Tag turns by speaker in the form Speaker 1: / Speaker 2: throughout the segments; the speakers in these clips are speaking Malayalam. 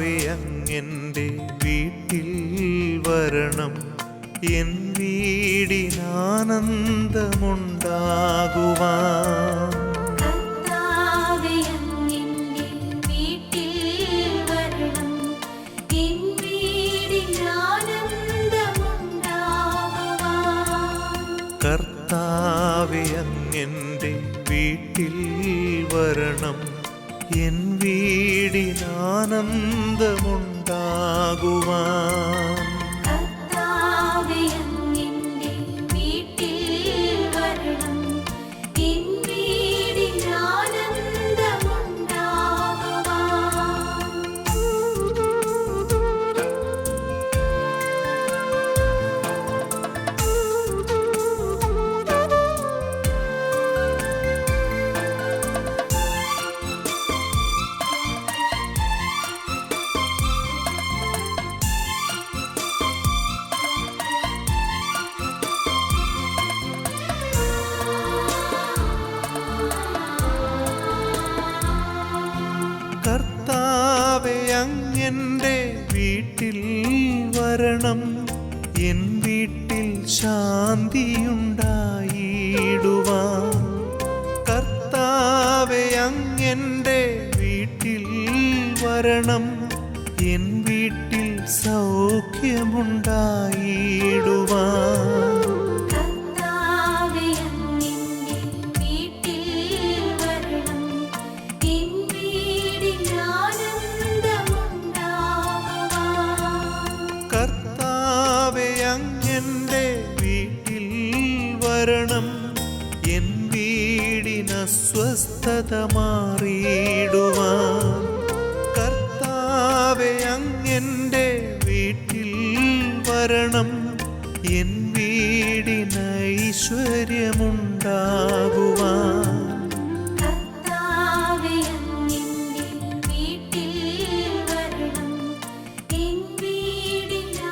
Speaker 1: കർത്താവേ അങ്ങെൻ്റെ വീട്ടിൽ വരണം, എൻ വീടിനാനന്ദമുണ്ടാകുവാൻ.
Speaker 2: കർത്താവേ അങ്ങെൻ്റെ വീട്ടിൽ വരണം, എൻ വീടിനാനന്ദമുണ്ടാകുവാൻ.
Speaker 1: കർത്താവേ അങ്ങെൻ്റെ വീട്ടിൽ വരണം, എൻ വീടിനാനന്ദമുണ്ടാകുവാൻ.
Speaker 2: കർത്താവേ അങ്ങെൻ്റെ വീട്ടിൽ വരണം, എൻ
Speaker 1: കർത്താവേ അങ്ങെൻ്റെ വീട്ടിൽ വരണം, എൻ വീട്ടിൽ ശാന്തിയുണ്ടായിടുവാൻ. കർത്താവേ അങ്ങെൻ്റെ വീട്ടിൽ വരണം, എൻ വീട്ടിൽ സൗഖ്യമുണ്ടായിടുവാൻ.
Speaker 2: കർത്താവേ അങ്ങെൻ്റെ വീട്ടിൽ വരണം, എൻ വീടിനാനന്ദമുണ്ടാകുവാൻ.
Speaker 1: കർത്താവേ അങ്ങെൻ്റെ വീട്ടിൽ വരണം, എൻ വീടിനസ്വസ്ഥത മാറിയിടുവാൻ. കർത്താവേ അങ്ങെൻ്റെ വീട്ടിൽ വരണം, എൻ വീടിനൈശ്വര്യമുണ്ടാകുവാൻ.
Speaker 2: കർത്താവേ അങ്ങെൻ്റെ വീട്ടിൽ വരണം, എൻ വീടിനാനന്ദമുണ്ടാകുവാൻ.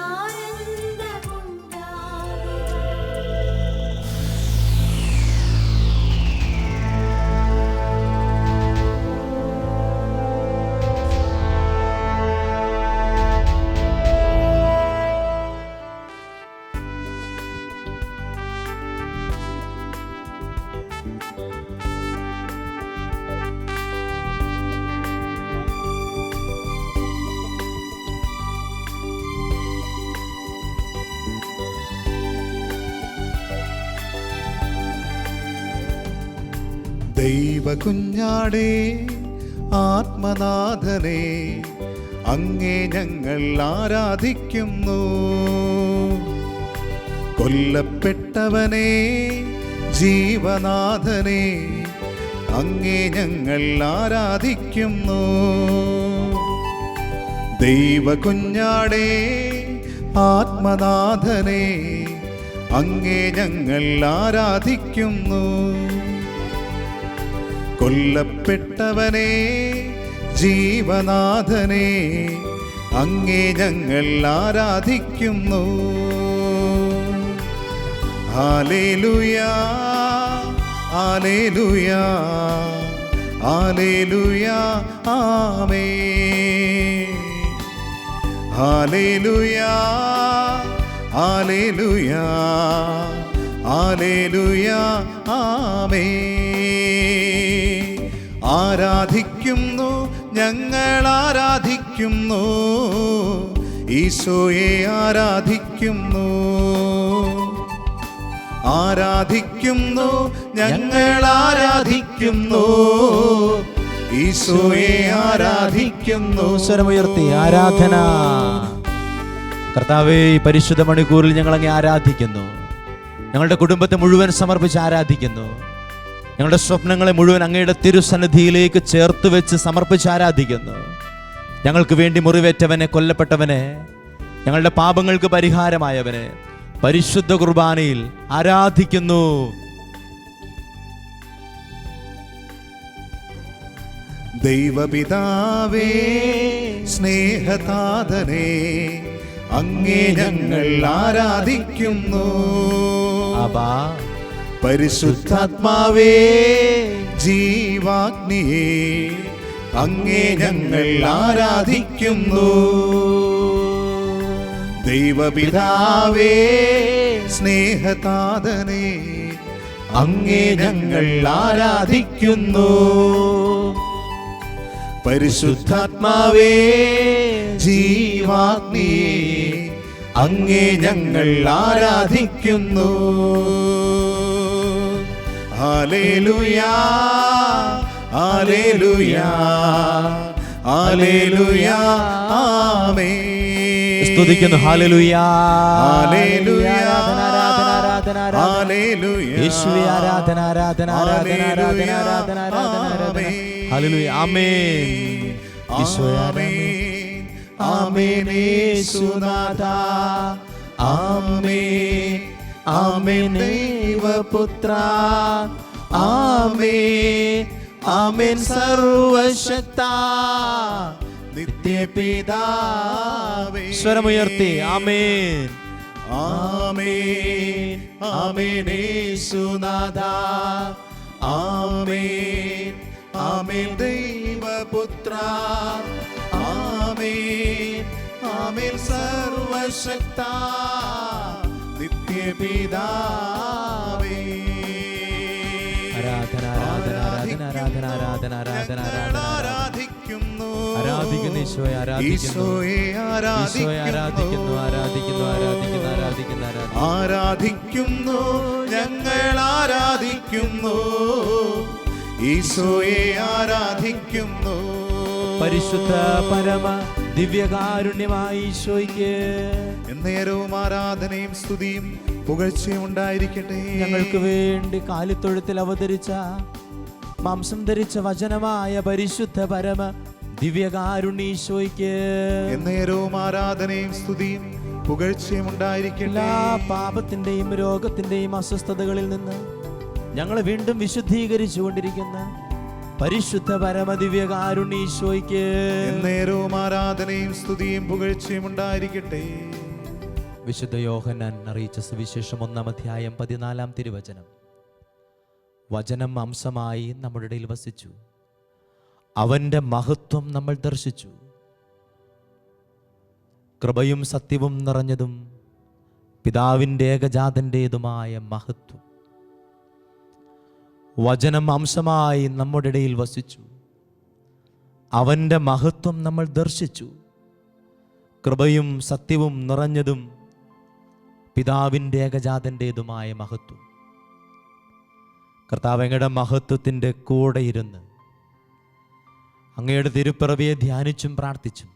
Speaker 3: ദൈവകുഞ്ഞാടേ ആത്മനാഥനെ അങ്ങേ ഞങ്ങൾ ആരാധിക്കുന്നു. കൊല്ലപ്പെട്ടവനെ ജീവനാഥനെ അങ്ങേ ഞങ്ങൾ ആരാധിക്കുന്നു. ദൈവകുഞ്ഞാടേ ആത്മനാഥനെ അങ്ങേ ഞങ്ങൾ ആരാധിക്കുന്നു. കൊല്ലപ്പെട്ടവനെ ജീവനാഥനെ അങ്ങേ ഞങ്ങൾ ആരാധിക്കുന്നു. ഹല്ലേലൂയാ ഹല്ലേലൂയാ ഹല്ലേലൂയാ ആമേൻ. ഹല്ലേലൂയാ ഹല്ലേലൂയാ ഹല്ലേലൂയാ ആമേൻ. ആരാധിക്കുന്നു ഞങ്ങൾ ആരാധിക്കുന്നു, ഈശോയെ ആരാധിക്കുന്നു. ആരാധിക്കുന്നു ഞങ്ങൾ ആരാധിക്കുന്നു, ഈശോയെ ആരാധിക്കുന്നു.
Speaker 4: സ്വരമുയർത്തി ആരാധന. കർത്താവേ, ഈ പരിശുദ്ധ മണിക്കൂറിൽ ഞങ്ങൾ അങ്ങേ ആരാധിക്കുന്നു. ഞങ്ങളുടെ കുടുംബത്തെ മുഴുവൻ സമർപ്പിച്ച് ആരാധിക്കുന്നു. ഞങ്ങളുടെ സ്വപ്നങ്ങളെ മുഴുവൻ അങ്ങയുടെ തിരുസന്നിധിയിലേക്ക് ചേർത്ത് വെച്ച് സമർപ്പിച്ച് ആരാധിക്കുന്നു. ഞങ്ങൾക്ക് വേണ്ടി മുറിവേറ്റവനെ, കൊല്ലപ്പെട്ടവനെ, ഞങ്ങളുടെ പാപങ്ങൾക്ക് പരിഹാരമായവനെ പരിശുദ്ധ കുർബാനയിൽ ആരാധിക്കുന്നു.
Speaker 3: ദൈവപിതാവേ സ്നേഹതാതനേ അങ്ങേ ഞങ്ങൾ ആരാധിക്കുന്നു.
Speaker 4: അബാ.
Speaker 3: പരിശുദ്ധാത്മാവേ ജീവാഗ്നിയേ അങ്ങേ ഞങ്ങൾ ആരാധിക്കുന്നു. ദൈവപിതാവേ സ്നേഹതാതനേ അങ്ങേ ഞങ്ങൾ ആരാധിക്കുന്നു. പരിശുദ്ധാത്മാവേ ജീവാഗ്നിയേ അങ്ങേ ഞങ്ങൾ ആരാധിക്കുന്നു. ഹല്ലേലൂയാ ഹല്ലേലൂയാ ഹല്ലേലൂയാ ആമേൻ.
Speaker 4: സ്തുതിക്കുന്നു. ഹല്ലേലൂയാ
Speaker 3: ഹല്ലേലൂയാ
Speaker 4: ആരാധന
Speaker 3: ഹല്ലേലൂയാ
Speaker 4: യേശുവേ ആരാധന ആരാധന ആരാധന ആരാധന ആരാധന ആരാധന. ഹല്ലേലൂയ. ആമേൻ. ഈശോയെ
Speaker 3: ആമേൻ ആമേൻ യേശുനാഥാ ആമേൻ ആമേൻ ദൈവപുത്ര ആമേൻ ആമേൻ സർവശക്ത നിത്യപിതാവേ.
Speaker 4: സ്വരമുയർത്തി ആമേൻ.
Speaker 3: ആമേൻ ആമേൻ യേശുനാഥാ ആമേൻ ആമേൻ ദൈവപുത്ര ആമേൻ ആമേൻ സർവശക്ത നിത്യപിതാവേ.
Speaker 4: ആരാധന ആരാധന ആരാധന ആരാധന ആരാധന ആരാധന ആരാധന
Speaker 3: ആരാധിക്കുന്നു
Speaker 4: ആരാധിക്കുന്നു ഈശോയെ ആരാധിക്കുന്നു
Speaker 3: ഈശോയെ
Speaker 4: ഈശോയെ ആരാധിക്കുന്നു ആരാധിക്കുന്നു ആരാധിക്കുന്നു ആരാധിക്കുന്നു
Speaker 3: ആരാധിക്കുന്നു ഞങ്ങൾ ആരാധിക്കുന്നു ഈശോയെ ആരാധിക്കുന്നു.
Speaker 4: പരിശുദ്ധ പരമ ദിവ്യകാരുണ്യമായ ഈശോയ്ക്ക്
Speaker 3: എന്നേരവും ആരാധനയും സ്തുതിയും പുകഴ്ചയും ഉണ്ടായിരിക്കട്ടെ.
Speaker 4: ഞങ്ങൾക്ക് വേണ്ടി കാലിത്തൊഴുത്തിൽ അവതരിച്ച മാംസം ധരിച്ച വചനമായ പരിശുദ്ധ പരമ ദിവ്യകാരുണ്യ ഈശോയ്ക്ക്
Speaker 3: എന്നേരവും ആരാധനയും സ്തുതിയും പുകഴ്ചയും ഉണ്ടായിരിക്കട്ടെ.
Speaker 4: എല്ലാ പാപത്തിന്റെയും രോഗത്തിന്റെയും അസ്വസ്ഥതകളിൽ നിന്ന് ഞങ്ങളെ വീണ്ടും വിശുദ്ധീകരിച്ചു കൊണ്ടിരിക്കുന്ന പരിശുദ്ധ പരമ ദിവ്യകാരുണ്യ ഈശോയ്ക്ക്
Speaker 3: എന്നേരവും ആരാധനയും സ്തുതിയും പുകഴ്ചയും ഉണ്ടായിരിക്കട്ടെ.
Speaker 4: വിശുദ്ധ യോഹന്നാൻ അറിയിച്ച സുവിശേഷം 1-ാം അധ്യായം 14-ാം തിരുവചനം. വചനം മാംസമായി നമ്മുടെ ഇടയിൽ വസിച്ചു, അവന്റെ മഹത്വം നമ്മൾ ദർശിച്ചു. കൃപയും സത്യവും നിറഞ്ഞതും പിതാവിൻ്റെ ഏകജാതൻ്റെതുമായ മഹത്വം. വചനം മാംസമായി നമ്മുടെ ഇടയിൽ വസിച്ചു, അവന്റെ മഹത്വം നമ്മൾ ദർശിച്ചു. കൃപയും സത്യവും നിറഞ്ഞതും പിതാവിൻ്റെ ഏകജാതൻ്റെതുമായ മഹത്വം. കർത്താവ് അങ്ങയുടെ മഹത്വത്തിൻ്റെ കൂടെ ഇരുന്ന് അങ്ങയുടെ തിരുപ്പിറവിയെ ധ്യാനിച്ചും പ്രാർത്ഥിച്ചും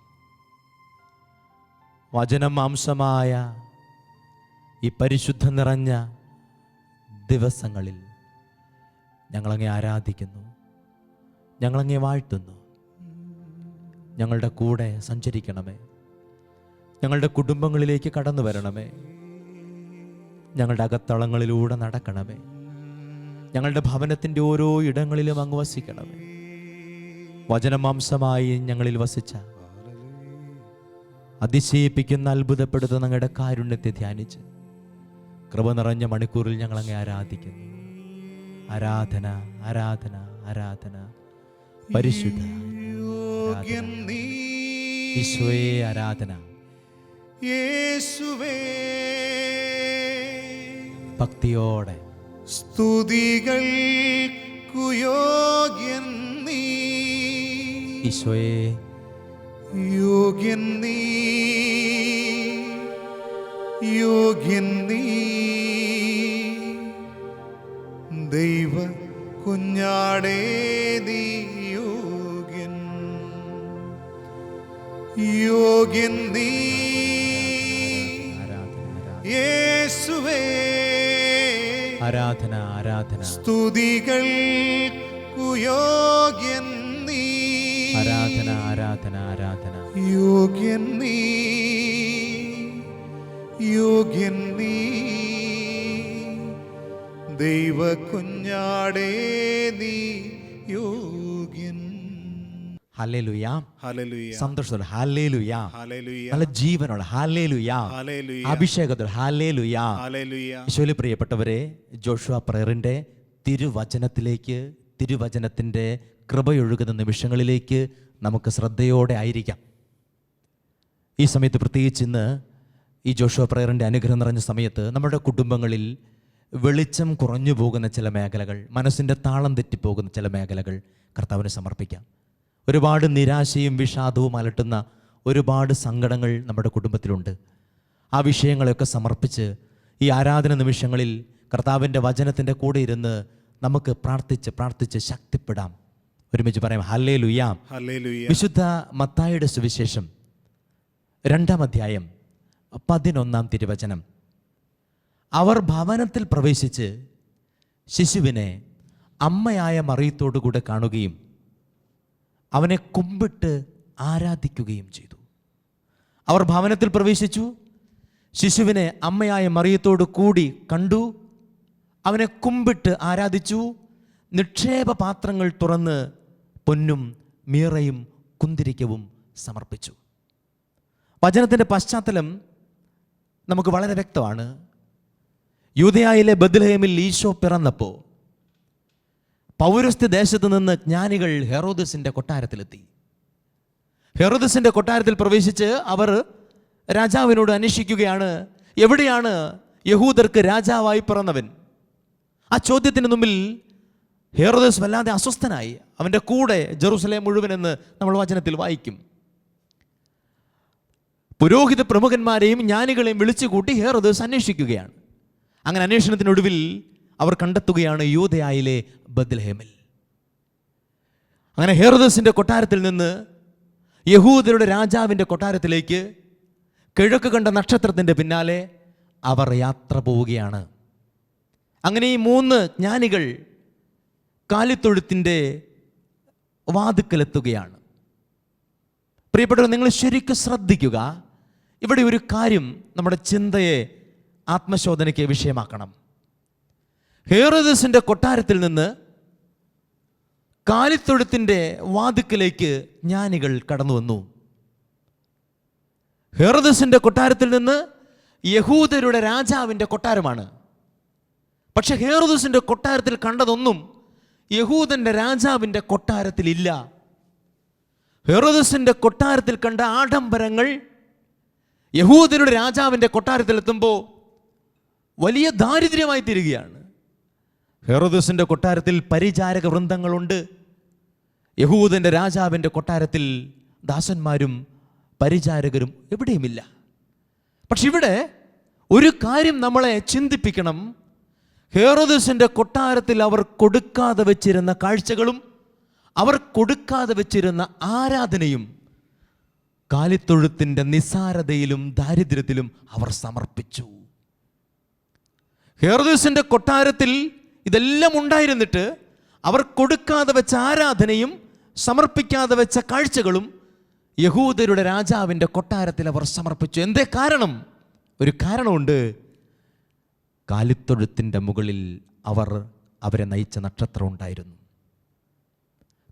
Speaker 4: വചനം മാംസമായ ഈ പരിശുദ്ധ നിറഞ്ഞ ദിവസങ്ങളിൽ ഞങ്ങളങ്ങെ ആരാധിക്കുന്നു, ഞങ്ങളങ്ങെ വാഴ്ത്തുന്നു. ഞങ്ങളുടെ കൂടെ സഞ്ചരിക്കണമേ, ഞങ്ങളുടെ കുടുംബങ്ങളിലേക്ക് കടന്നു വരണമേ, ഞങ്ങളുടെ അകത്തളങ്ങളിലൂടെ നടക്കണമേ, ഞങ്ങളുടെ ഭവനത്തിൻ്റെ ഓരോ ഇടങ്ങളിലും അങ്ങ് വസിക്കണമേ. വചനമാംസമായി ഞങ്ങളിൽ വസിച്ച അതിശയിപ്പിക്കുന്ന അത്ഭുതപ്പെടുത്തുന്ന ഞങ്ങളുടെ കാരുണ്യത്തെ ധ്യാനിച്ച് കൃപ നിറഞ്ഞ മണിക്കൂറിൽ ഞങ്ങളങ്ങെ ആരാധിക്കുന്നു. ആരാധന ആരാധന ആരാധന പരിശുദ്ധ
Speaker 3: യോഗ്യൻ നീ
Speaker 4: ഈശോയെ ആരാധന.
Speaker 3: യേശുവേ
Speaker 4: ഭക്തിയോടെ
Speaker 3: സ്തുതികൾക്കു യോഗ്യൻ നീ
Speaker 4: ഈശോയെ
Speaker 3: യോഗ്യൻ നീ യോഗ്യൻ നീ ദൈവ കുഞ്ഞാടേ നീ യോഗ്യൻ യോഗ്യൻ നീ യേശുവേ
Speaker 4: ആരാധന ആരാധന
Speaker 3: സ്തുതികൾക്കു യോഗ്യൻ നീ
Speaker 4: ആരാധന ആരാധന ആരാധന
Speaker 3: യോഗ്യൻ നീ യോഗ്യൻ നീ ദൈവ കുഞ്ഞാടേ നീ യോഗ്യൻ.
Speaker 4: ഹല്ലേലൂയ.
Speaker 3: ഹല്ലേലൂയ.
Speaker 4: സന്തോഷത്തോടെ ഹല്ലേലൂയ.
Speaker 3: ഹല്ലേലൂയ.
Speaker 4: നല്ല ജീവനോടെ ഹല്ലേലൂയ.
Speaker 3: ഹല്ലേലൂയ.
Speaker 4: അഭിഷേകത്തോടെ ഹല്ലേലൂയ.
Speaker 3: ഹല്ലേലൂയ.
Speaker 4: ഈശോയിൽ പ്രിയപ്പെട്ടവരെ, ജോഷുവ പ്രയറിന്റെ തിരുവചനത്തിലേക്ക്, തിരുവചനത്തിന്റെ കൃപയൊഴുകുന്ന നിമിഷങ്ങളിലേക്ക് നമുക്ക് ശ്രദ്ധയോടെ ആയിരിക്കാം. ഈ സമയത്ത് പ്രത്യേകിച്ച് ഇന്ന് ഈ ജോഷുവ പ്രയറിൻ്റെ അനുഗ്രഹം നിറഞ്ഞ സമയത്ത് നമ്മുടെ കുടുംബങ്ങളിൽ വെളിച്ചം കുറഞ്ഞു പോകുന്ന ചില മേഖലകൾ, മനസ്സിൻ്റെ താളം തെറ്റിപ്പോകുന്ന ചില മേഖലകൾ കർത്താവിന് സമർപ്പിക്കാം. ഒരുപാട് നിരാശയും വിഷാദവും അലട്ടുന്ന ഒരുപാട് സങ്കടങ്ങൾ നമ്മുടെ കുടുംബത്തിലുണ്ട്. ആ വിഷയങ്ങളെയൊക്കെ സമർപ്പിച്ച് ഈ ആരാധന നിമിഷങ്ങളിൽ കർത്താവിൻ്റെ വചനത്തിൻ്റെ കൂടെ ഇരുന്ന് നമുക്ക് പ്രാർത്ഥിച്ച് ശക്തിപ്പെടാം. ഒരുമിച്ച് പറയാം ഹല്ലേലൂയ.
Speaker 3: ഹല്ലേലൂയ.
Speaker 4: വിശുദ്ധ മത്തായിയുടെ സുവിശേഷം 2-ാം അധ്യായം 11-ാം തിരുവചനം. അവർ ഭവനത്തിൽ പ്രവേശിച്ച് ശിശുവിനെ അമ്മയായ മറിയത്തോടുകൂടെ കാണുകയും അവനെ കുമ്പിട്ട് ആരാധിക്കുകയും ചെയ്തു. അവർ ഭവനത്തിൽ പ്രവേശിച്ചു, ശിശുവിനെ അമ്മയായ മറിയത്തോടു കൂടി കണ്ടു, അവനെ കുമ്പിട്ട് ആരാധിച്ചു, നിക്ഷേപ പാത്രങ്ങൾ തുറന്ന് പൊന്നും മീറയും കുന്തിരിക്കവും സമർപ്പിച്ചു. വചനത്തിൻ്റെ പശ്ചാത്തലം നമുക്ക് വളരെ വ്യക്തമാണ്. യൂദയായിലെ ബത്ലഹേമിൽ ഈശോ പിറന്നപ്പോൾ പൗരസ്ത്യ ദേശത്ത് നിന്ന് ജ്ഞാനികൾ ഹെറോദസിൻ്റെ കൊട്ടാരത്തിലെത്തി. ഹെറോദസിൻ്റെ കൊട്ടാരത്തിൽ പ്രവേശിച്ച് അവർ രാജാവിനോട് അന്വേഷിക്കുകയാണ്, എവിടെയാണ് യഹൂദർക്ക് രാജാവായി പിറന്നവൻ? ആ ചോദ്യത്തിന് മുമ്പിൽ ഹെറോദസ് വല്ലാതെ അസ്വസ്ഥനായി. അവൻ്റെ കൂടെ ജെറുസലേം മുഴുവനെന്ന് നമ്മൾ വചനത്തിൽ വായിക്കും. പുരോഹിത പ്രമുഖന്മാരെയും ജ്ഞാനികളെയും വിളിച്ചുകൂട്ടി ഹെറോദസ് അന്വേഷിക്കുകയാണ്. അങ്ങനെ അന്വേഷണത്തിനൊടുവിൽ അവർ കണ്ടെത്തുകയാണ് യൂദയായിലെ ബത്ലഹേമിൽ. അങ്ങനെ ഹെറോദസിൻ്റെ കൊട്ടാരത്തിൽ നിന്ന് യഹൂദരുടെ രാജാവിൻ്റെ കൊട്ടാരത്തിലേക്ക് കിഴക്ക് കണ്ട നക്ഷത്രത്തിൻ്റെ പിന്നാലെ അവർ യാത്ര പോവുകയാണ്. അങ്ങനെ ഈ 3 ജ്ഞാനികൾ കാലിത്തൊഴുത്തിൻ്റെ വാതുക്കലെത്തുകയാണ്. പ്രിയപ്പെട്ടവർ, നിങ്ങൾ ശരിക്കും ശ്രദ്ധിക്കുക. ഇവിടെ ഒരു കാര്യം നമ്മുടെ ചിന്തയെ ആത്മശോധനയ്ക്ക് വിഷയമാക്കണം. ഹെറോദസിൻ്റെ കൊട്ടാരത്തിൽ നിന്ന് കാലിത്തൊഴുത്തിൻ്റെ വാതുക്കലേക്ക് ജ്ഞാനികൾ കടന്നു വന്നു. ഹെറോദസിൻ്റെ കൊട്ടാരത്തിൽ നിന്ന് യഹൂദരുടെ രാജാവിൻ്റെ കൊട്ടാരമാണ്. പക്ഷെ ഹെറോദസിൻ്റെ കൊട്ടാരത്തിൽ കണ്ടതൊന്നും യഹൂദൻ്റെ രാജാവിൻ്റെ കൊട്ടാരത്തിലില്ല. ഹെറോദസിൻ്റെ കൊട്ടാരത്തിൽ കണ്ട ആഡംബരങ്ങൾ യഹൂദരുടെ രാജാവിൻ്റെ കൊട്ടാരത്തിലെത്തുമ്പോൾ വലിയ ദാരിദ്ര്യമായി തീരുകയാണ്. ഹെറോദസിൻ്റെ കൊട്ടാരത്തിൽ പരിചാരക വൃന്ദങ്ങളുണ്ട്. യഹൂദൻ്റെ രാജാവിൻ്റെ കൊട്ടാരത്തിൽ ദാസന്മാരും പരിചാരകരും എവിടെയുമില്ല. പക്ഷെ ഇവിടെ ഒരു കാര്യം നമ്മളെ ചിന്തിപ്പിക്കണം. ഹെറോദസിൻ്റെ കൊട്ടാരത്തിൽ അവർ കൊടുക്കാതെ വെച്ചിരുന്ന കാഴ്ചകളും അവർ കൊടുക്കാതെ വെച്ചിരുന്ന ആരാധനയും കാലിത്തൊഴുത്തിൻ്റെ നിസ്സാരതയിലും ദാരിദ്ര്യത്തിലും അവർ സമർപ്പിച്ചു. ഹെറോദസിൻ്റെ കൊട്ടാരത്തിൽ ഇതെല്ലാം ഉണ്ടായിരുന്നിട്ട് അവർ കൊടുക്കാതെ വെച്ച ആരാധനയും സമർപ്പിക്കാതെ വെച്ച കാഴ്ചകളും യഹൂദരുടെ രാജാവിൻ്റെ കൊട്ടാരത്തിൽ അവർ സമർപ്പിച്ചു. എന്തേ കാരണം? ഒരു കാരണമുണ്ട്. കാലിത്തൊഴുത്തിൻ്റെ മുകളിൽ അവരെ നയിച്ച നക്ഷത്രം ഉണ്ടായിരുന്നു.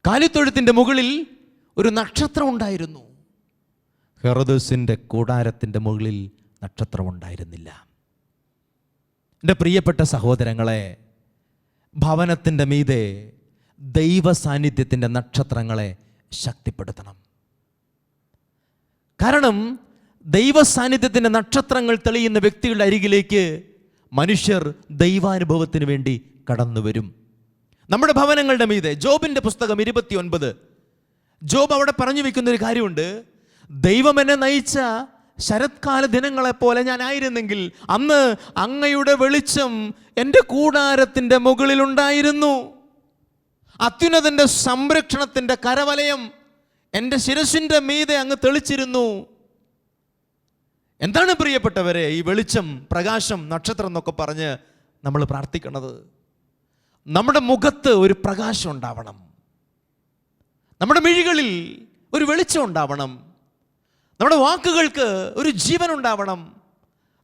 Speaker 4: കാലിത്തൊഴുത്തിൻ്റെ മുകളിൽ ഒരു നക്ഷത്രം ഉണ്ടായിരുന്നു. ഹെറോദസിൻ്റെ കൂടാരത്തിൻ്റെ മുകളിൽ നക്ഷത്രം ഉണ്ടായിരുന്നില്ല. എൻ്റെ പ്രിയപ്പെട്ട സഹോദരങ്ങളെ, ഭവനത്തിൻ്റെ മീതെ ദൈവ സാന്നിധ്യത്തിൻ്റെ നക്ഷത്രങ്ങളെ ശക്തിപ്പെടുത്തണം. കാരണം ദൈവ സാന്നിധ്യത്തിൻ്റെ നക്ഷത്രങ്ങൾ തെളിയുന്ന വ്യക്തികളുടെ അരികിലേക്ക് മനുഷ്യർ ദൈവാനുഭവത്തിന് വേണ്ടി കടന്നു വരും. നമ്മുടെ ഭവനങ്ങളുടെ മീതെ ജോബിൻ്റെ പുസ്തകം 29 ജോബ് അവിടെ പറഞ്ഞു വെക്കുന്ന ഒരു കാര്യമുണ്ട്. ദൈവം എന്നെ നയിച്ച ശരത്കാല ദിനങ്ങളെപ്പോലെ ഞാനായിരുന്നെങ്കിൽ അന്ന് അങ്ങയുടെ വെളിച്ചം എൻ്റെ കൂടാരത്തിൻ്റെ മുകളിലുണ്ടായിരുന്നു. അത്യുന്നതൻ്റെ സംരക്ഷണത്തിൻ്റെ കരവലയം എൻ്റെ ശിരസിൻ്റെ മീതെ അങ്ങ് തെളിച്ചിരുന്നു. എന്താണ് പ്രിയപ്പെട്ടവരെ ഈ വെളിച്ചം, പ്രകാശം, നക്ഷത്രം എന്നൊക്കെ പറഞ്ഞ് നമ്മൾ പ്രാർത്ഥിക്കണത്? നമ്മുടെ മുഖത്ത് ഒരു പ്രകാശം ഉണ്ടാവണം, നമ്മുടെ മിഴികളിൽ ഒരു വെളിച്ചം ഉണ്ടാവണം, നമ്മുടെ വാക്കുകൾക്ക് ഒരു ജീവൻ ഉണ്ടാവണം,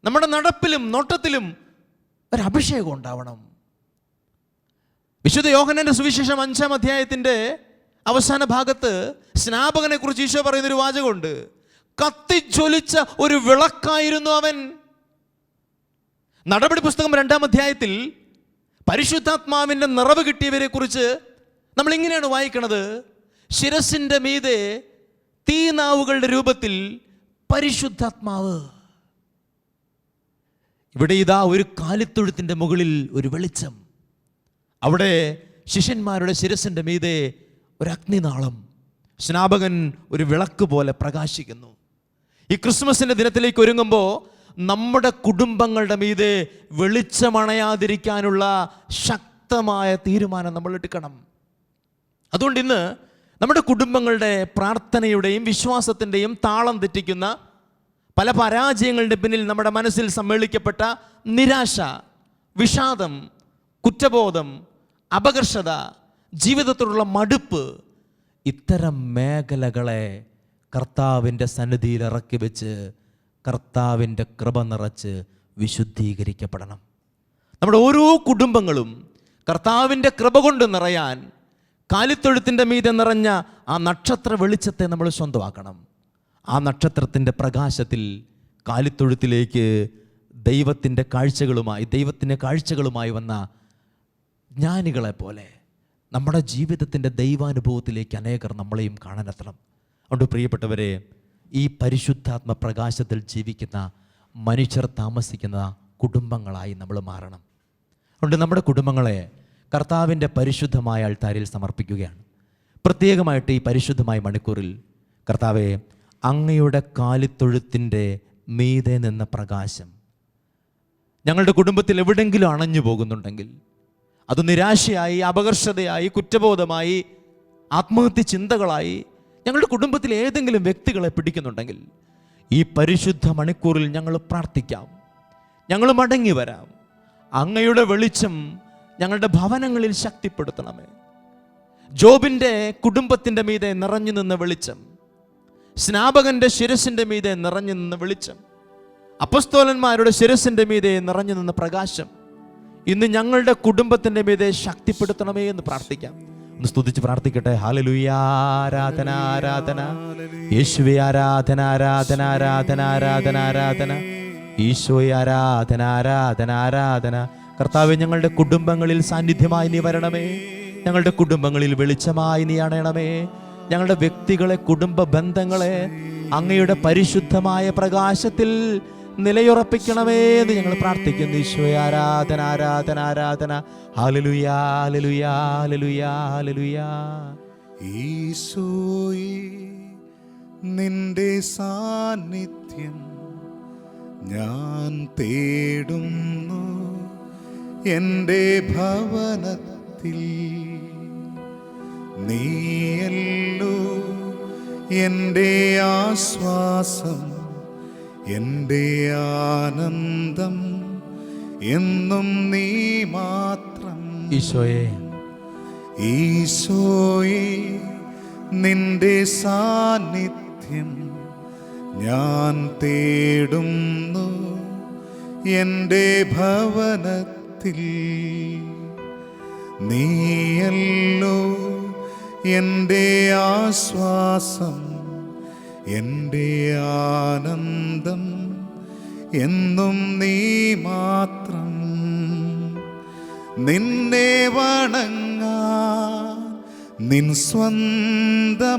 Speaker 4: നമ്മുടെ നടപ്പിലും നോട്ടത്തിലും ഒരു അഭിഷേകം ഉണ്ടാവണം. വിശുദ്ധ യോഹന്നാന്റെ സുവിശേഷം 5-ാം അധ്യായത്തിൻ്റെ അവസാന ഭാഗത്ത് സ്നാപകനെ കുറിച്ച് ഈശോ പറയുന്നൊരു വാചകമുണ്ട്. കത്തിജ്വലിച്ച ഒരു വിളക്കായിരുന്നു അവൻ. നടപടി പുസ്തകം 2-ാം അധ്യായത്തിൽ പരിശുദ്ധാത്മാവിൻ്റെ നിറവ് കിട്ടിയവരെ കുറിച്ച് നമ്മൾ ഇങ്ങനെയാണ് വായിക്കണത്, ശിരസിൻ്റെ മീതെ തീനാവുകളുടെ രൂപത്തിൽ പരിശുദ്ധാത്മാവ്. ഇവിടെ ഇതാ ഒരു കാലിത്തൊഴുത്തിൻ്റെ മുകളിൽ ഒരു വെളിച്ചം, അവിടെ ശിഷ്യന്മാരുടെ ശിരസിൻ്റെ മീതെ ഒരു അഗ്നിനാളം, സ്നാപകൻ ഒരു വിളക്ക് പോലെ പ്രകാശിക്കുന്നു. ഈ ക്രിസ്മസിൻ്റെ ദിനത്തിലേക്ക് ഒരുങ്ങുമ്പോൾ നമ്മുടെ കുടുംബങ്ങളുടെ മീതെ വെളിച്ചമണയാതിരിക്കാനുള്ള ശക്തമായ തീരുമാനം നമ്മൾ എടുക്കണം. അതുകൊണ്ട് ഇന്ന് നമ്മുടെ കുടുംബങ്ങളുടെ പ്രാർത്ഥനയുടെയും വിശ്വാസത്തിൻ്റെയും താളം തെറ്റിക്കുന്ന പല പരാജയങ്ങളുടെ പിന്നിൽ നമ്മുടെ മനസ്സിൽ സമ്മേളിക്കപ്പെട്ട നിരാശ, വിഷാദം, കുറ്റബോധം, അപകർഷത, ജീവിതത്തോടുള്ള മടുപ്പ്, ഇത്തരം മേഖലകളെ കർത്താവിൻ്റെ സന്നിധിയിൽ ഇറക്കി വെച്ച് കർത്താവിൻ്റെ കൃപ നിറച്ച് വിശുദ്ധീകരിക്കപ്പെടണം. നമ്മുടെ ഓരോ കുടുംബങ്ങളും കർത്താവിൻ്റെ കൃപ കൊണ്ട് നിറയാൻ കാലിത്തൊഴുത്തിൻ്റെ മീതെ നിറഞ്ഞ ആ നക്ഷത്ര വെളിച്ചത്തെ നമ്മൾ സ്വന്തമാക്കണം. ആ നക്ഷത്രത്തിൻ്റെ പ്രകാശത്തിൽ കാലിത്തൊഴുത്തിലേക്ക് ദൈവത്തിൻ്റെ കാഴ്ചകളുമായി വന്ന ജ്ഞാനികളെ പോലെ നമ്മുടെ ജീവിതത്തിൻ്റെ ദൈവാനുഭവത്തിലേക്ക് അനേകർ നമ്മളെയും കാണാനെത്തണം. അതുകൊണ്ട് പ്രിയപ്പെട്ടവരെ, ഈ പരിശുദ്ധാത്മ പ്രകാശത്തിൽ ജീവിക്കുന്ന മനുഷ്യർ താമസിക്കുന്ന കുടുംബങ്ങളായി നമ്മൾ മാറണം. അതുകൊണ്ട് നമ്മുടെ കുടുംബങ്ങളെ കർത്താവിൻ്റെ പരിശുദ്ധമായ അൾത്താരിൽ സമർപ്പിക്കുകയാണ്. പ്രത്യേകമായിട്ട് ഈ പരിശുദ്ധമായ മണിക്കൂറിൽ കർത്താവെ, അങ്ങയുടെ കാലിത്തൊഴുത്തിൻ്റെ മീതെ നിന്ന പ്രകാശം ഞങ്ങളുടെ കുടുംബത്തിൽ എവിടെയെങ്കിലും അണഞ്ഞു പോകുന്നുണ്ടെങ്കിൽ, അത് നിരാശയായി, അപകർഷതയായി, കുറ്റബോധമായി, ആത്മഹത്യ ചിന്തകളായി ഞങ്ങളുടെ കുടുംബത്തിൽ ഏതെങ്കിലും വ്യക്തികളെ പിടിക്കുന്നുണ്ടെങ്കിൽ, ഈ പരിശുദ്ധ മണിക്കൂറിൽ ഞങ്ങൾ പ്രാർത്ഥിക്കാം, ഞങ്ങൾ മടങ്ങി വരാം. അങ്ങയുടെ വെളിച്ചം ഞങ്ങളുടെ ഭവനങ്ങളിൽ ശക്തിപ്പെടുത്തണമേ. ജോബിൻ്റെ കുടുംബത്തിൻ്റെ മീതെ നിറഞ്ഞു നിന്ന വെളിച്ചം, സ്നാപകൻ്റെ ശിരസിൻ്റെ മീതെ നിറഞ്ഞു നിന്ന വെളിച്ചം, അപ്പസ്തോലന്മാരുടെ ശിരസിൻ്റെ മീതെ നിറഞ്ഞു നിന്ന പ്രകാശം ഇന്ന് ഞങ്ങളുടെ കുടുംബത്തിൻ്റെ മീതെ ശക്തിപ്പെടുത്തണമേ എന്ന് പ്രാർത്ഥിക്കാം. ഒന്ന് സ്തുതിച്ച് പ്രാർത്ഥിക്കട്ടെ. ഹല്ലേലൂയ, ആരാധന ആരാധന, യേശുവേ ആരാധന ആരാധന ആരാധന ആരാധന ആരാധന, ഈശോയെ ആരാധന ആരാധന ആരാധന. കർത്താവേ, ഞങ്ങളുടെ കുടുംബങ്ങളിൽ സാന്നിധ്യമായി നീ വരണമേ. ഞങ്ങളുടെ കുടുംബങ്ങളിൽ വെളിച്ചമായി നീ അണയണമേ. ഞങ്ങളുടെ വ്യക്തികളെ, കുടുംബ ബന്ധങ്ങളെ അങ്ങയുടെ പരിശുദ്ധമായ പ്രകാശത്തിൽ നിലയുറപ്പിക്കണമേ എന്ന് ഞങ്ങൾ പ്രാർത്ഥിക്കുന്നു. ഈശോയെ ആരാധന ആരാധന ആരാധന. Hallelujah hallelujah hallelujah hallelujah.
Speaker 3: ഈശോയെ, നിന്റെ സാന്നിധ്യം ഞാൻ തേടുന്നു. എൻ്റെ ഭവനത്തിൽ നീയല്ലോ എൻ്റെ ആശ്വാസം, എൻ്റെ ആനന്ദം എന്നും നീ മാത്രം.
Speaker 4: ഈശോയെ,
Speaker 3: ഈശോയെ, നിന്റെ സാന്നിധ്യം ഞാൻ തേടുന്നു. എൻ്റെ ഭവനത്തിൽ നീയല്ലോ എൻ്റെ ആശ്വാസം, എൻ്റെ ആനന്ദം എന്നും നീ മാത്രം. നിന്നെ വണങ്ങാൻ, നിൻ സ്വന്തമാകാൻ,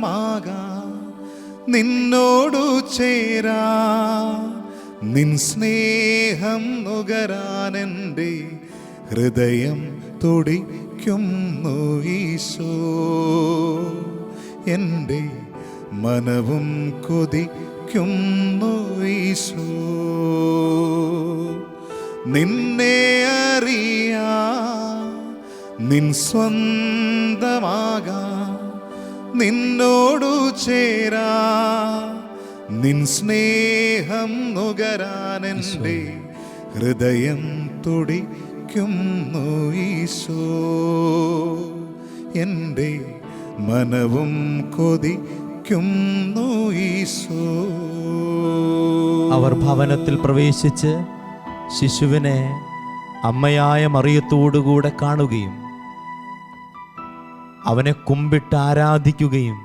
Speaker 3: നിന്നോടു ചേരാൻ, നിൻ സ്നേഹം നുകരാൻ എൻ്റെ ഹൃദയം തുടിക്കുന്നു. ഈശോ, എൻ്റെ മനവും കൊതിക്കുന്നു. ഈശോ, നിന്നെ അറിയാൻ, നിൻ സ്വന്തമാകാൻ, നിന്നോടു ചേരാൻ, നിൻ സ്നേഹം നുകരാൻ എൻ്റെ ഹൃദയം തുടിക്കുന്നു. ഈശോ, എൻ്റെ മനവും കൊതിക്കുന്നു. ഈശോ.
Speaker 4: അവർ ഭവനത്തിൽ പ്രവേശിച്ച് ശിശുവിനെ അമ്മയായ മറിയത്തോടുകൂടെ കാണുകയും അവനെ കുമ്പിട്ട് ആരാധിക്കുകയും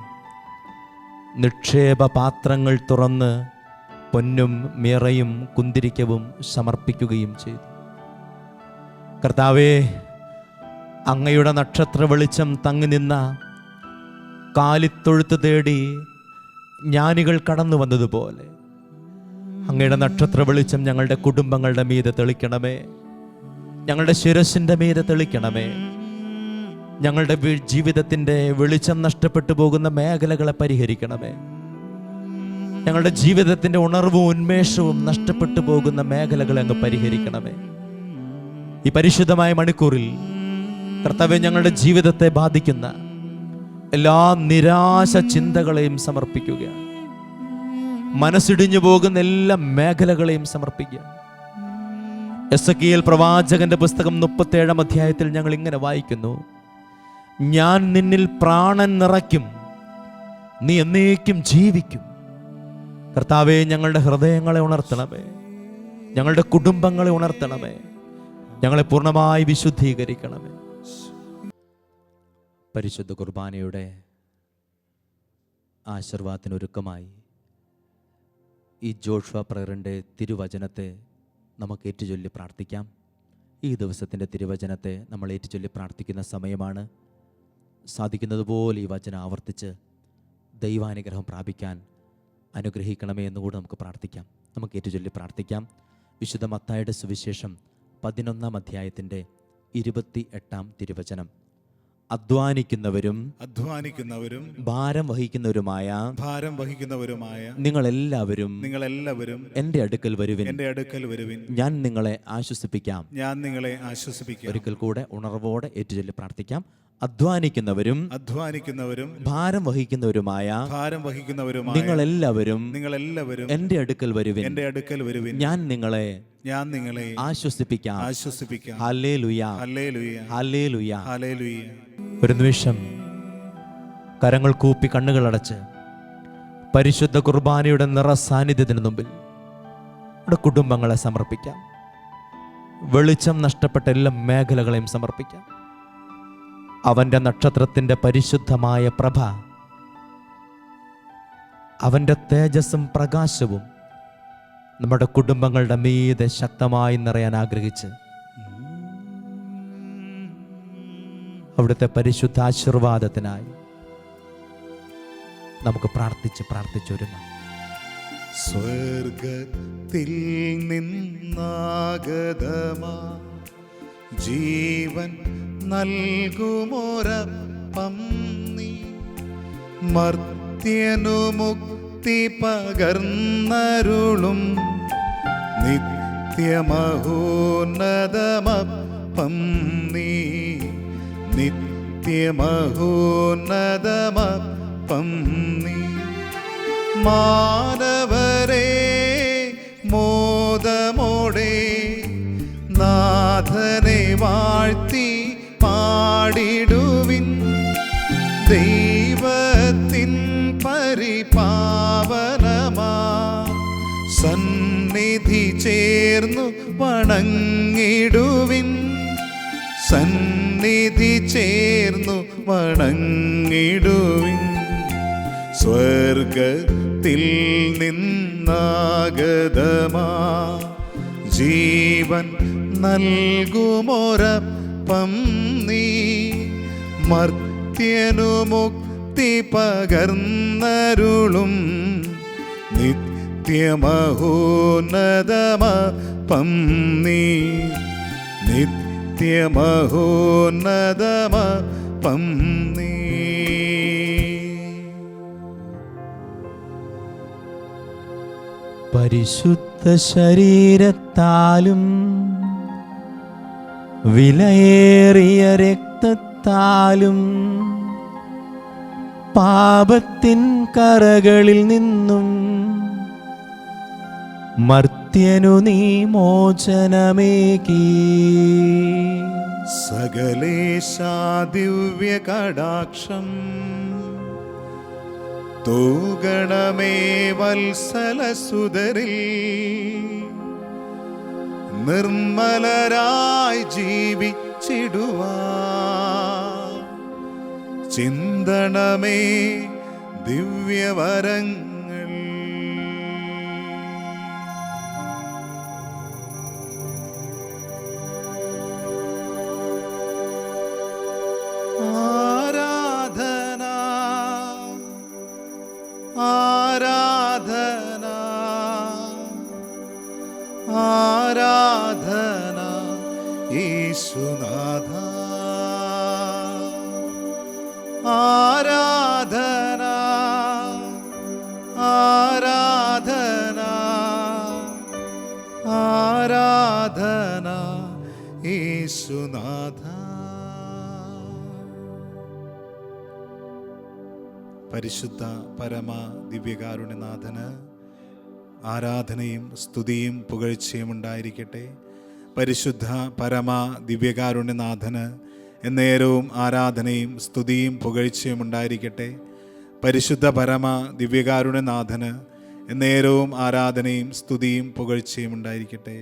Speaker 4: നിക്ഷേപ പാത്രങ്ങൾ തുറന്ന് പൊന്നും മിറയും കുന്തിരിക്കവും സമർപ്പിക്കുകയും ചെയ്തു. കർത്താവേ, അങ്ങയുടെ നക്ഷത്ര വെളിച്ചം തങ്ങി നിന്ന കാലിത്തൊഴുത്ത് തേടി ജ്ഞാനികൾ കടന്നു വന്നതുപോലെ അങ്ങയുടെ നക്ഷത്ര വെളിച്ചം ഞങ്ങളുടെ കുടുംബങ്ങളുടെ മീതെ തെളിക്കണമേ. ഞങ്ങളുടെ ശിരസിൻ്റെ മീതെ തെളിക്കണമേ. ഞങ്ങളുടെ ജീവിതത്തിൻ്റെ വെളിച്ചം നഷ്ടപ്പെട്ടു പോകുന്ന മേഖലകളെ പരിഹരിക്കണമേ. ഞങ്ങളുടെ ജീവിതത്തിൻ്റെ ഉണർവും ഉന്മേഷവും നഷ്ടപ്പെട്ടു പോകുന്ന മേഖലകളെ അങ്ങ് പരിഹരിക്കണമേ. ഈ പരിശുദ്ധമായ മണിക്കൂറിൽ കർത്താവേ, ഞങ്ങളുടെ ജീവിതത്തെ ബാധിക്കുന്ന എല്ലാ നിരാശ ചിന്തകളെയും സമർപ്പിക്കുകയാണ്. മനസ്സിടിഞ്ഞു പോകുന്ന എല്ലാ മേഖലകളെയും സമർപ്പിക്കുക. എസെക്കിയേൽ പ്രവാചകന്റെ പുസ്തകം 37-ാം അധ്യായത്തിൽ ഞങ്ങൾ ഇങ്ങനെ വായിക്കുന്നു: ഞാൻ നിന്നിൽ പ്രാണൻ നിറയ്ക്കും, നീ എന്നേക്കും ജീവിക്കും. കർത്താവേ, ഞങ്ങളുടെ ഹൃദയങ്ങളെ ഉണർത്തണമേ, ഞങ്ങളുടെ കുടുംബങ്ങളെ ഉണർത്തണമേ, ഞങ്ങളെ പൂർണ്ണമായി വിശുദ്ധീകരിക്കണമേ. പരിശുദ്ധ കുർബാനയുടെ ആശീർവാദത്തിനൊരുക്കമായി ഈ ജോഷുവ പ്രയറിൻ്റെ തിരുവചനത്തെ നമുക്ക് ഏറ്റുചൊല്ലി പ്രാർത്ഥിക്കാം. ഈ ദിവസത്തിൻ്റെ തിരുവചനത്തെ നമ്മൾ ഏറ്റുചൊല്ലി പ്രാർത്ഥിക്കുന്ന സമയമാണ്. സാധിക്കുന്നതുപോലെ ഈ വചനം ആവർത്തിച്ച് ദൈവാനുഗ്രഹം പ്രാപിക്കാൻ അനുഗ്രഹിക്കണമേ എന്നുകൂടെ നമുക്ക് പ്രാർത്ഥിക്കാം. നമുക്ക് ഏറ്റുചൊല്ലി പ്രാർത്ഥിക്കാം. വിശുദ്ധ മത്തായിയുടെ സുവിശേഷം 11-ാം അധ്യായത്തിൻ്റെ 28-ാം തിരുവചനം: അധ്വാനിക്കുന്നവരും ഭാരം വഹിക്കുന്നവരുമായ നിങ്ങളെല്ലാവരും എൻ്റെ അടുക്കൽ വരുവിൻ, ഞാൻ നിങ്ങളെ ആശ്വസിപ്പിക്കാം. ഒരിക്കൽ കൂടെ ഉണർവോടെ ഏറ്റുചൊല്ലി പ്രാർത്ഥിക്കാം. അധ്വാനിക്കുന്നവരും ഭാരം വഹിക്കുന്നവരുമായ നിങ്ങളെല്ലാവരും എൻ്റെ അടുക്കൽ വരുവിൻ, ഞാൻ നിങ്ങളെ ആശ്വസിപ്പിക്കാം. Hallelujah, hallelujah. ഒരു നിമിഷം കരങ്ങൾ കൂപ്പി കണ്ണുകളടച്ച് പരിശുദ്ധ കുർബാനയുടെ നിറ സാന്നിധ്യത്തിന് മുമ്പിൽ നമ്മുടെ കുടുംബങ്ങളെ സമർപ്പിക്കാം. വെളിച്ചം നഷ്ടപ്പെട്ട എല്ലാ മേഖലകളെയും സമർപ്പിക്കാം. അവൻ്റെ നക്ഷത്രത്തിൻ്റെ പരിശുദ്ധമായ പ്രഭ, അവൻ്റെ തേജസ്സും പ്രകാശവും നമ്മുടെ കുടുംബങ്ങളുടെ മീതെ ശക്തമായി നിറയാൻ ആഗ്രഹിച്ച് അവിടുത്തെ പരിശുദ്ധ ആശീർവാദത്തിനായി നമുക്ക് പ്രാർത്ഥിച്ചൊരുങ്ങാം.
Speaker 3: സ്വർഗത്തിൽ നിന്നാഗതമാ ജീവൻ നൽകുമൊരപ്പം നീ, മർത്യനു മുക്തി പകർന്നരുളും നിത്യമഹോന്നതമപ്പം നീ, നിത്യമഹോന്നതമപ്പം നീ. മാനവരെ മോദമോടെ നാഥനെ വാഴ്ത്തി പാടിടുവിൻ, ദൈവത്തിൻ പരിപാവനമാ സന്നിധി ചേർന്നു വണങ്ങിടുവിൻ, സന്നിധി ചേർന്നു വണങ്ങിടുവിൻ. സ്വർഗത്തിൽ നിന്നാഗതമാ ജീവൻ നൽകുമൊരപ്പം നീ, മർത്യനു മുക്തി പകർന്നരുളും നിത്യമഹോന്നതമപ്പം നീ, നിത്യമഹോന്നതമപ്പം നീ.
Speaker 4: പരിശുദ്ധ ശരീരത്താലും വിലയേറിയ രക്തത്താലും പാപത്തിൻ കറകളിൽ നിന്നും മർത്യനു നീ മോചനമേകി.
Speaker 3: സകലേശാ ദിവ്യ കടാക്ഷം തൂഗണമേ വത്സലസുതരിൽ, നിർമ്മലരായി ജീവിച്ചിടുവാൻ ചിന്തണമേ ദിവ്യവരങ്ങൾ. ആരാധന യേശുനാഥ, ആരാധന ആരാധന ആരാധന യേശുനാഥ. പരിശുദ്ധ പരമ ദിവ്യകാരുണ്യനാഥന് ആരാധനയും സ്തുതിയും പുകഴ്ചയും ഉണ്ടായിരിക്കട്ടെ. പരിശുദ്ധ പരമ ദിവ്യകാരുണ്യനാഥന് എന്നേരവും ആരാധനയും സ്തുതിയും പുകഴ്ചയും ഉണ്ടായിരിക്കട്ടെ. പരിശുദ്ധ പരമ ദിവ്യകാരുണ്യനാഥന് എന്നേരവും ആരാധനയും സ്തുതിയും പുകഴ്ചയും ഉണ്ടായിരിക്കട്ടെ.